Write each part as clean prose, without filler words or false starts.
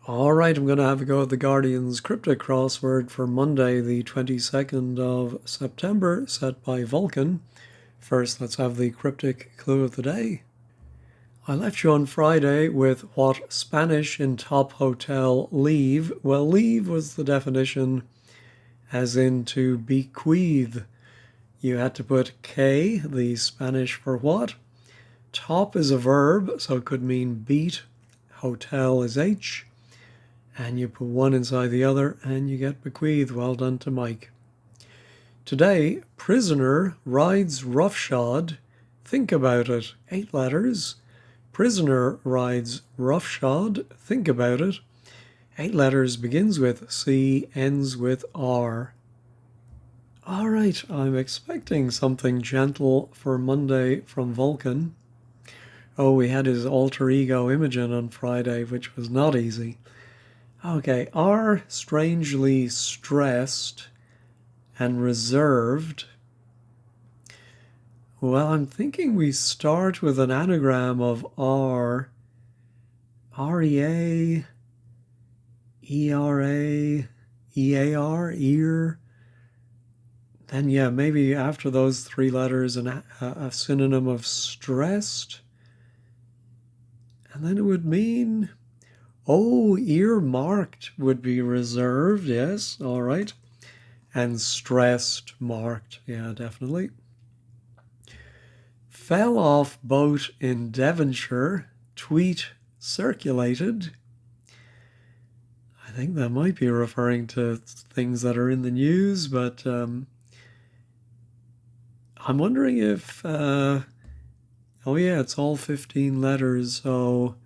All right, I'm going to have a go at the Guardian's Cryptic Crossword for Monday, the 22nd of September, set by Vulcan. First, let's have the cryptic clue of the day. I left you on Friday with what Spanish in top hotel leave. Well, leave was the definition, as in to bequeath. You had to put K, the Spanish for what. Top is a verb, so it could mean beat. Hotel is H. And you put one inside the other and you get bequeath. Well done to Mike. Today, prisoner rides roughshod. Think about it. 8 letters. Prisoner rides roughshod. Think about it. 8 letters, begins with C, ends with R. All right, I'm expecting something gentle for Monday from Vulcan. Oh, we had his alter ego Imogen on Friday, which was not easy. Okay, R, strangely stressed and reserved. Well, I'm thinking we start with an anagram of R, R-E-A, E-R-A, E-A-R, ear. Then, yeah, maybe after those 3 letters, a synonym of stressed. And then it would mean... Oh, earmarked would be reserved, yes, all right. And stressed, marked, yeah, definitely. Fell off boat in Devonshire, tweet circulated. I think that might be referring to things that are in the news, but I'm wondering if, oh yeah, it's all 15 letters, so...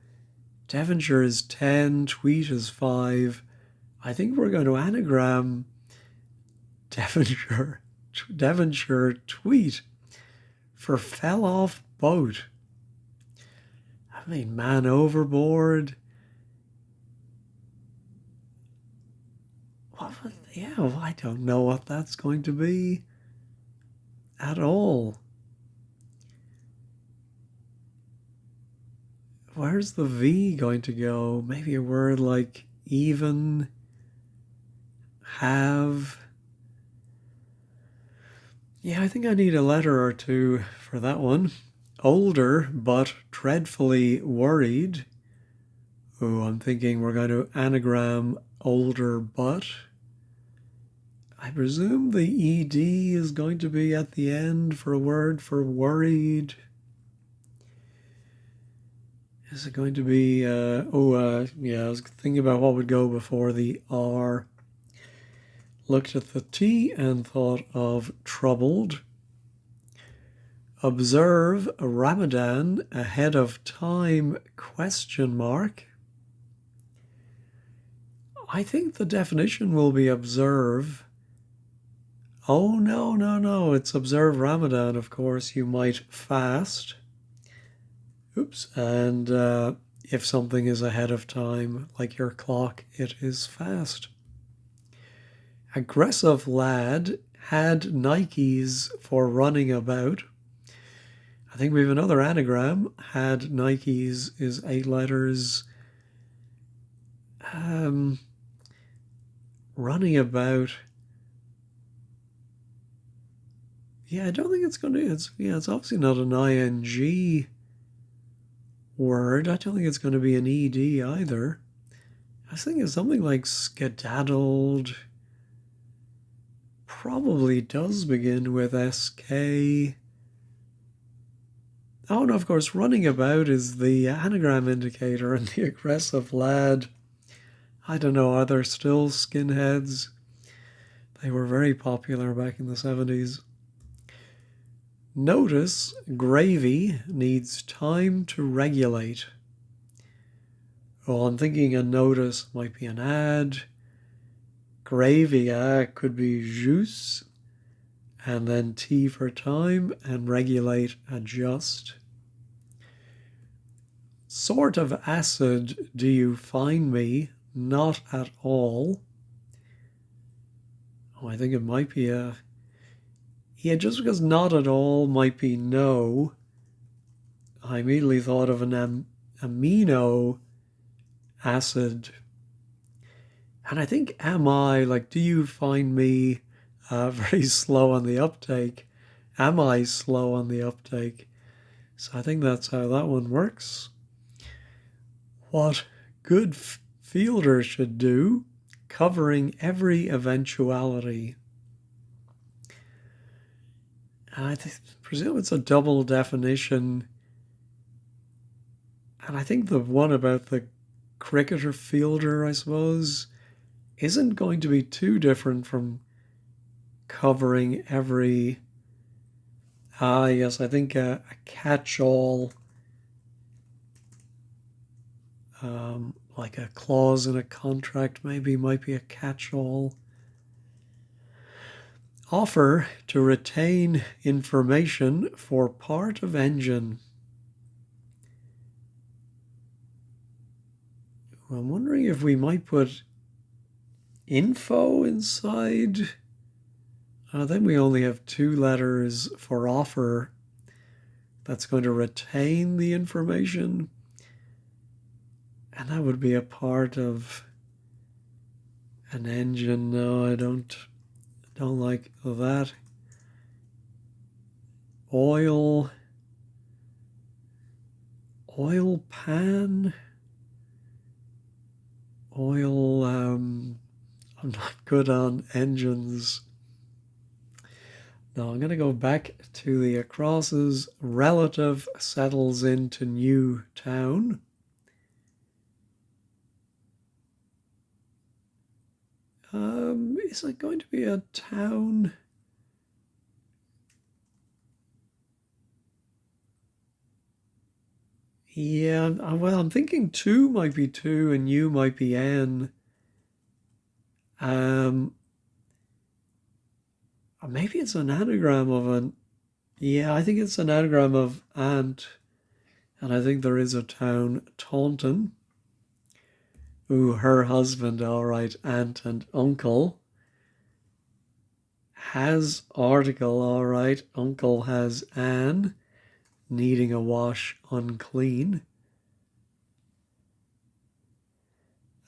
Devonshire is 10, tweet is 5. I think we're going to anagram Devonshire tweet for fell off boat. I mean, man overboard. Yeah, well, I don't know what that's going to be at all. Where's the V going to go? Maybe a word like even, have. Yeah, I think I need a letter or two for that one. Older, but dreadfully worried. Oh, I'm thinking we're going to anagram older but. I presume the ED is going to be at the end for a word for worried. Is it going to be, yeah, I was thinking about what would go before the R. Looked at the T and thought of troubled. Observe Ramadan ahead of time, question mark. I think the definition will be observe. Oh, no, it's observe Ramadan, of course. You might fast. Oops, and if something is ahead of time, like your clock, it is fast. Aggressive lad had Nikes for running about. I think we have another anagram. Had Nikes is 8 letters. Running about. Yeah, I don't think it's going to. It's obviously not an ing word. I don't think it's going to be an ed either. I was thinking something like skedaddled. Probably does begin with sk. Oh no, of course, running about is the anagram indicator, and the aggressive lad. I don't know, are there still skinheads? They were very popular back in the 70s. Notice gravy needs time to regulate. Oh, I'm thinking a notice might be an ad. Gravy could be juice, and then T for time, and regulate, adjust. Sort of acid do you find me? Not at all. Oh, I think it might be a... Yeah, just because not at all might be no, I immediately thought of an amino acid And I think, am I, like, do you find me very slow on the uptake? Am I slow on the uptake? So I think that's how that one works. What good fielder should do, covering every eventuality. I presume it's a double definition. And I think the one about the cricketer fielder, I suppose, isn't going to be too different from covering every. Yes, I think a catch-all, like a clause in a contract, maybe might be a catch-all. Offer to retain information for part of engine. I'm wondering if we might put info inside. Then we only have two letters for offer. That's going to retain the information. And that would be a part of an engine. No, I don't like that. Oil pan. Oil, I'm not good on engines. No, I'm going to go back to the acrosses. Relative settles into new town. Is it going to be a town? Yeah, well, I'm thinking two might be two and you might be N. Maybe it's an anagram of an. Yeah, I think it's an anagram of aunt, and I think there is a town, Taunton. Ooh, her husband, all right, aunt and uncle. Has article, all right. Uncle has Anne, needing a wash, unclean.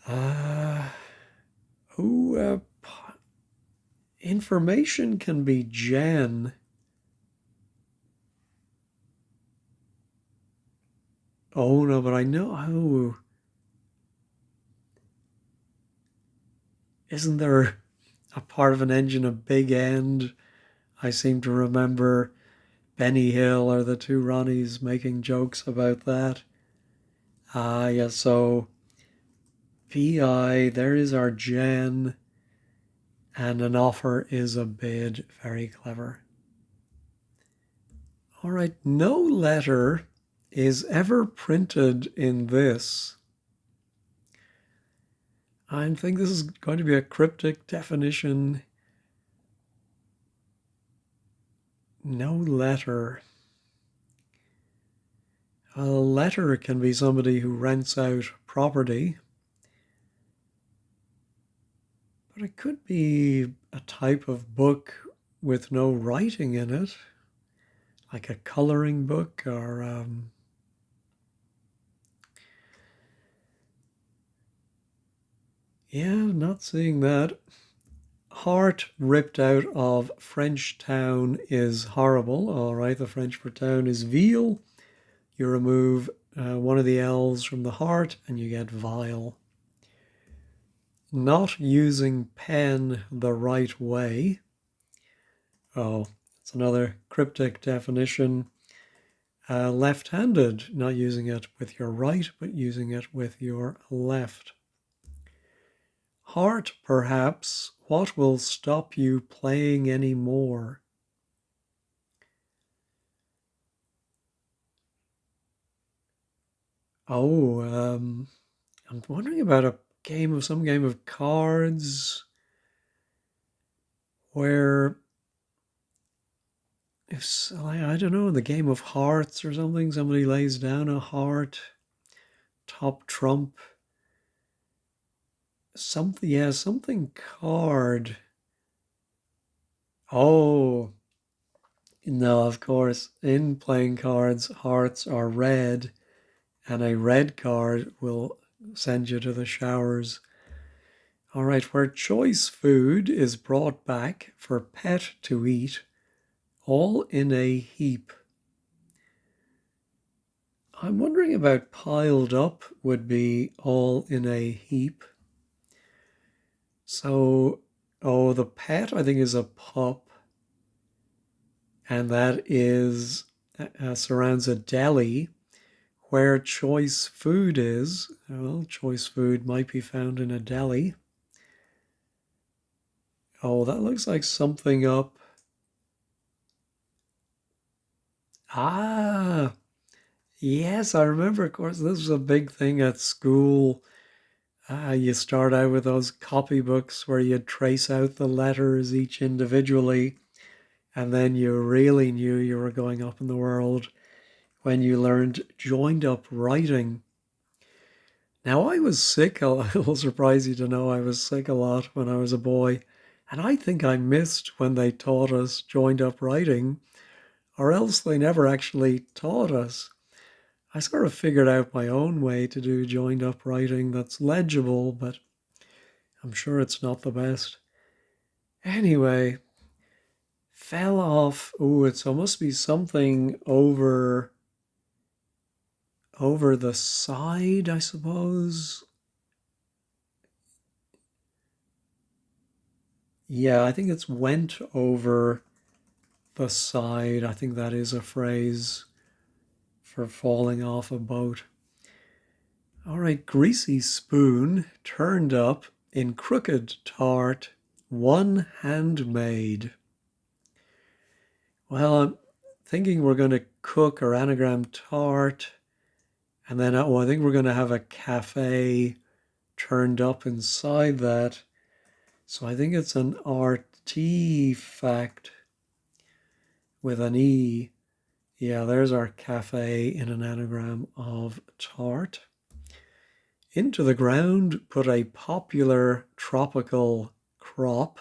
Uh, oh, information can be Jan. Oh no, but I know. Oh, isn't there a part of an engine a big end? I seem to remember Benny Hill or the two Ronnies making jokes about that. Yeah, so PI, there is our Jan, and an offer is a bid. Very clever. All right, no letter is ever printed in this. I think this is going to be a cryptic definition. No letter. A letter can be somebody who rents out property, but it could be a type of book with no writing in it, like a coloring book or yeah, not seeing that. Heart ripped out of French town is horrible. All right, the French for town is veal. You remove one of the L's from the heart and you get vile. Not using pen the right way. Oh, it's another cryptic definition. Left-handed, not using it with your right, but using it with your left. Heart, perhaps. What will stop you playing any more? Oh, I'm wondering about some game of cards where if I don't know, in the game of hearts or something, somebody lays down a heart, top trump, something, yeah, something card. Oh, no, of course, in playing cards, hearts are red, and a red card will send you to the showers. All right, where choice food is brought back for pet to eat, all in a heap. I'm wondering about piled up would be all in a heap. So, oh, the pet I think is a pup, and that is surrounds a deli. Where choice food is, well, choice food might be found in a deli. Oh, that looks like something up. Ah, yes, I remember, of course, this was a big thing at school. You start out with those copybooks where you trace out the letters each individually, and then you really knew you were going up in the world when you learned joined up writing. Now, I was sick, it will surprise you to know I was sick a lot when I was a boy, and I think I missed when they taught us joined up writing, or else they never actually taught us. I sort of figured out my own way to do joined up writing that's legible, but I'm sure it's not the best. Anyway, fell off. Oh, it must be something over the side, I suppose. Yeah, I think it's went over the side. I think that is a phrase for falling off a boat. All right, greasy spoon turned up in crooked tart, one handmade. Well, I'm thinking we're going to cook our anagram tart, and then I think we're going to have a cafe turned up inside that. So I think it's an artifact with an E. Yeah, there's our cafe in an anagram of tart. Into the ground put a popular tropical crop.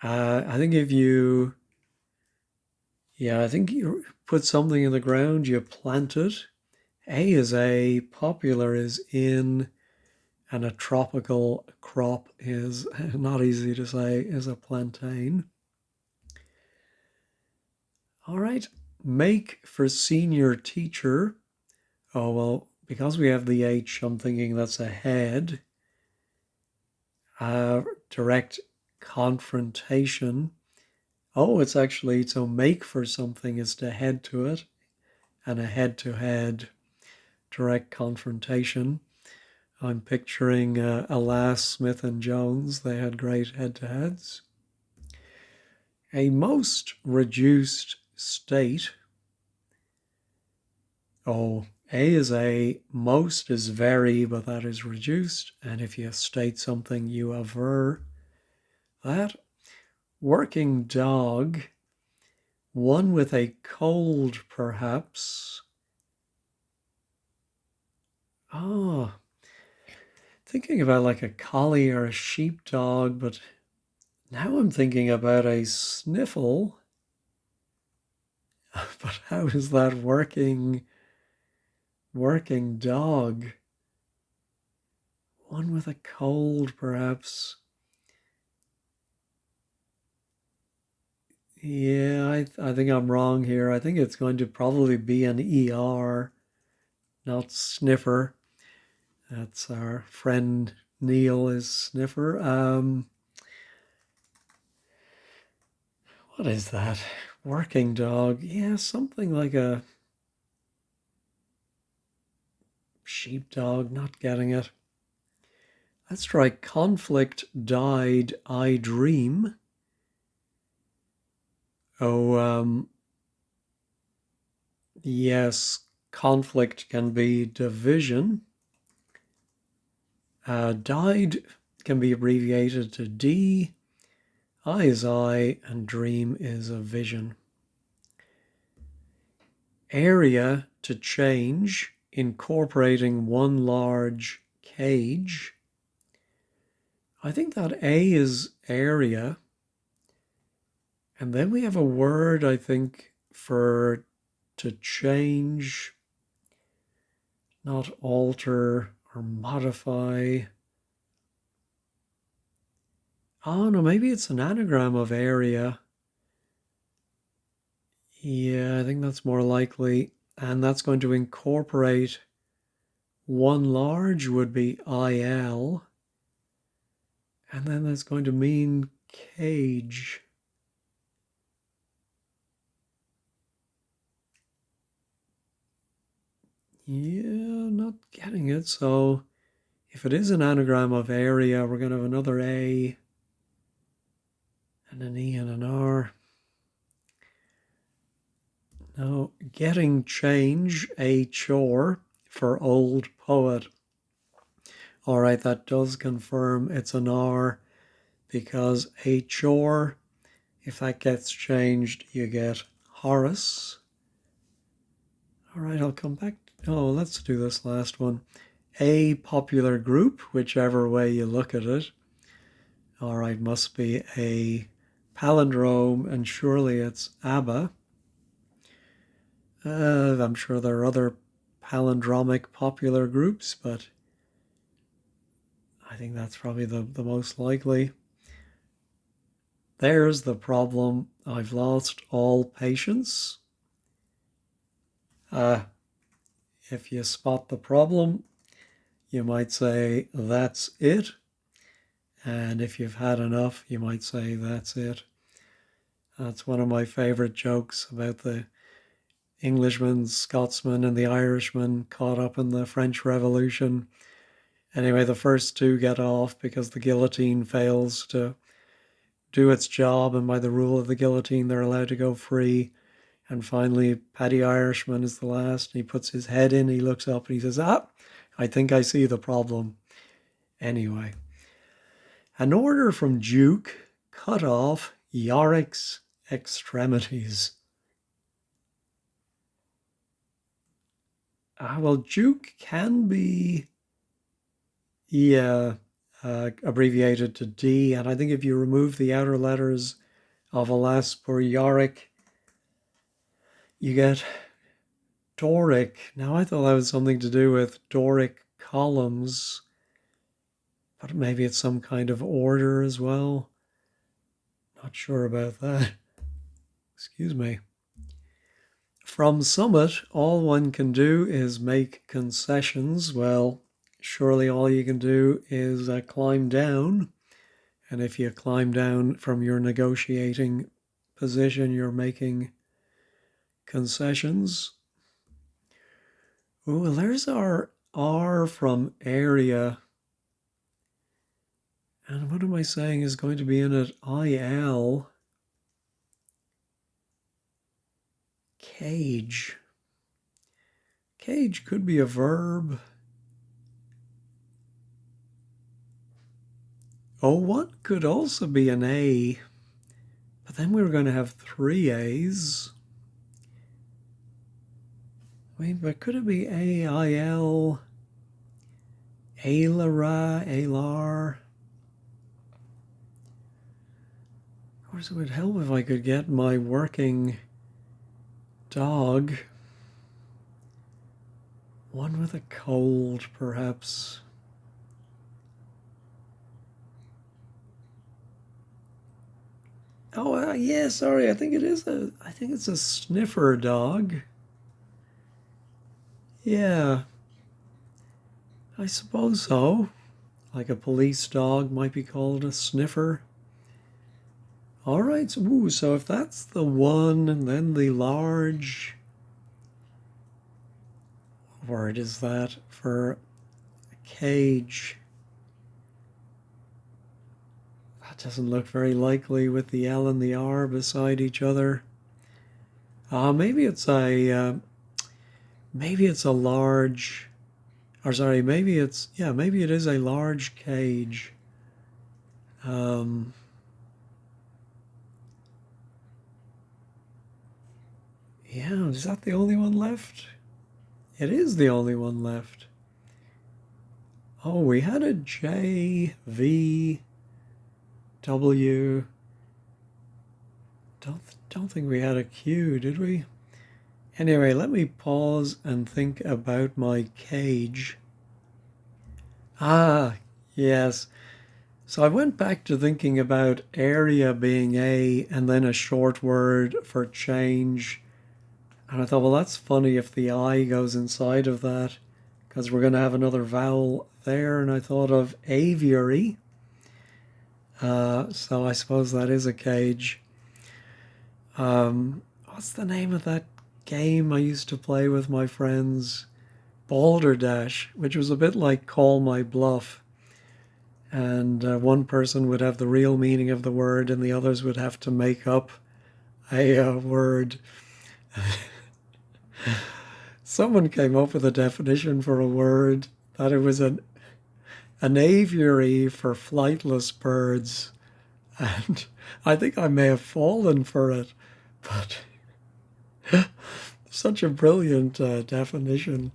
I think if you, yeah, I think you put something in the ground, you plant it. A is a, popular is in, and a tropical crop is not easy to say, is a plantain. All right, make for senior teacher. Oh, well, because we have the H, I'm thinking that's a head. Direct confrontation. Oh, it's actually to make for something is to head to it, and a head-to-head direct confrontation. I'm picturing Alas, Smith and Jones. They had great head-to-heads. A most reduced state. Oh, A is a, most is very, but that is reduced. And if you state something, you aver that. Working dog, one with a cold, perhaps. Oh, thinking about like a collie or a sheepdog, but now I'm thinking about a sniffle. But how is that working dog? One with a cold, perhaps. Yeah, I think I'm wrong here. I think it's going to probably be an ER, not sniffer. That's our friend Neil is sniffer. What is that? Working dog. Yeah, something like a sheepdog. Not getting it. Let's try conflict died I dream. Oh, yes, conflict can be division. Died can be abbreviated to D. I is eye, and dream is a vision. Area to change, incorporating one large cage. I think that A is area. And then we have a word, I think, for to change, not alter or modify. Oh no, maybe it's an anagram of area. Yeah, I think that's more likely. And that's going to incorporate one large would be IL. And then that's going to mean cage. Yeah, not getting it. So if it is an anagram of area, we're going to have another A and an E and an R. Now, getting change, a chore for old poet. All right, that does confirm it's an R because a chore, if that gets changed, you get Horace. All right, I'll come back. Oh, let's do this last one. A popular group, whichever way you look at it. All right, must be a palindrome, and surely it's ABBA. I'm sure there are other palindromic popular groups, but I think that's probably the most likely. There's the problem. I've lost all patience. If you spot the problem, you might say, that's it. And if you've had enough, you might say, that's it. That's one of my favorite jokes about the Englishman, Scotsman, and the Irishman caught up in the French Revolution. Anyway, the first two get off because the guillotine fails to do its job, and by the rule of the guillotine, they're allowed to go free. And finally, Paddy Irishman is the last, and he puts his head in, he looks up, and he says, I think I see the problem. Anyway, an order from Duke cut off Yorick's extremities. Well, Duke can be, abbreviated to D, and I think if you remove the outer letters of alas poor Yorick, you get Doric. Now, I thought that was something to do with Doric columns, but maybe it's some kind of order as well. Not sure about that. Excuse me. From summit, all one can do is make concessions. Well, surely all you can do is climb down. And if you climb down from your negotiating position, you're making concessions. Oh, well, there's our R from area. And what am I saying is going to be in it? IL. Cage. Cage could be a verb. Oh, what could also be an A. But then we were going to have three A's. Wait, but could it be AIL? Ailara, Ailar? Of course, it would help if I could get my working dog. One with a cold, perhaps. Oh, yeah, sorry. I think it's a sniffer dog. Yeah, I suppose so. Like a police dog might be called a sniffer. All right, so if that's the one, and then the large word is that for a cage. That doesn't look very likely with the L and the R beside each other. Maybe it's a large, or sorry, maybe it is a large cage. Yeah, is that the only one left? It is the only one left. Oh, we had a J, V, W. Don't think we had a Q, did we? Anyway, let me pause and think about my cage. Ah, yes. So I went back to thinking about area being a and then a short word for change. And I thought, well, that's funny if the I goes inside of that because we're going to have another vowel there. And I thought of aviary. So I suppose that is a cage. What's the name of that game I used to play with my friends? Balderdash, which was a bit like Call My Bluff. And one person would have the real meaning of the word, and the others would have to make up a word. Someone came up with a definition for a word that it was an aviary for flightless birds. And I think I may have fallen for it, but such a brilliant definition,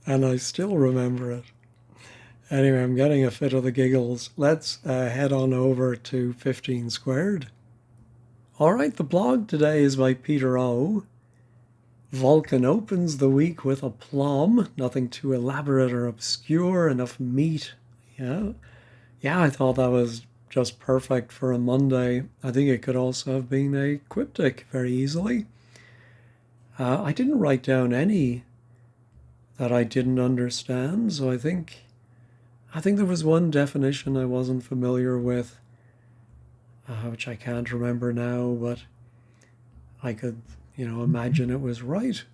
and I still remember it. Anyway, I'm getting a fit of the giggles. Let's head on over to 15 Squared. All right, the blog today is by Peter O. Vulcan opens the week with aplomb. Nothing too elaborate or obscure, enough meat. Yeah, I thought that was just perfect for a Monday. I think it could also have been a cryptic very easily. I didn't write down any that I didn't understand, so I think there was one definition I wasn't familiar with, which I can't remember now, but I could, imagine it was right.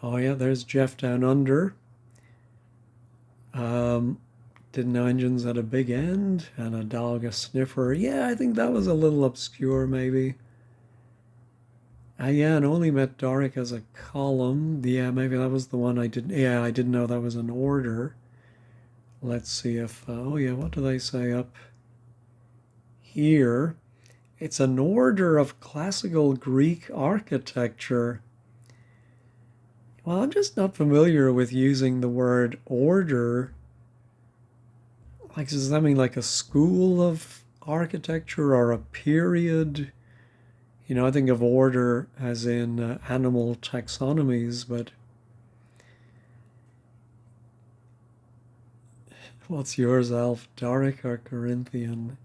Oh yeah, there's Jeff Down Under. Didn't know engines had a big end and a dog a sniffer. Yeah, I think that was a little obscure maybe. Yeah, and only met Doric as a column. Yeah, maybe that was the one I didn't. Yeah, I didn't know that was an order. Let's see if. Oh yeah, what do they say up here? It's an order of classical Greek architecture. Well, I'm just not familiar with using the word order. Like, does that mean like a school of architecture or a period? I think of order as in animal taxonomies, but what's yours, Alf? Doric or Corinthian?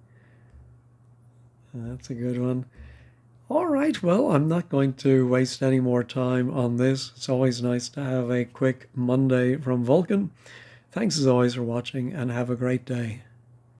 That's a good one. All right, well, I'm not going to waste any more time on this. It's always nice to have a quick Monday from Vulcan. Thanks as always for watching and have a great day.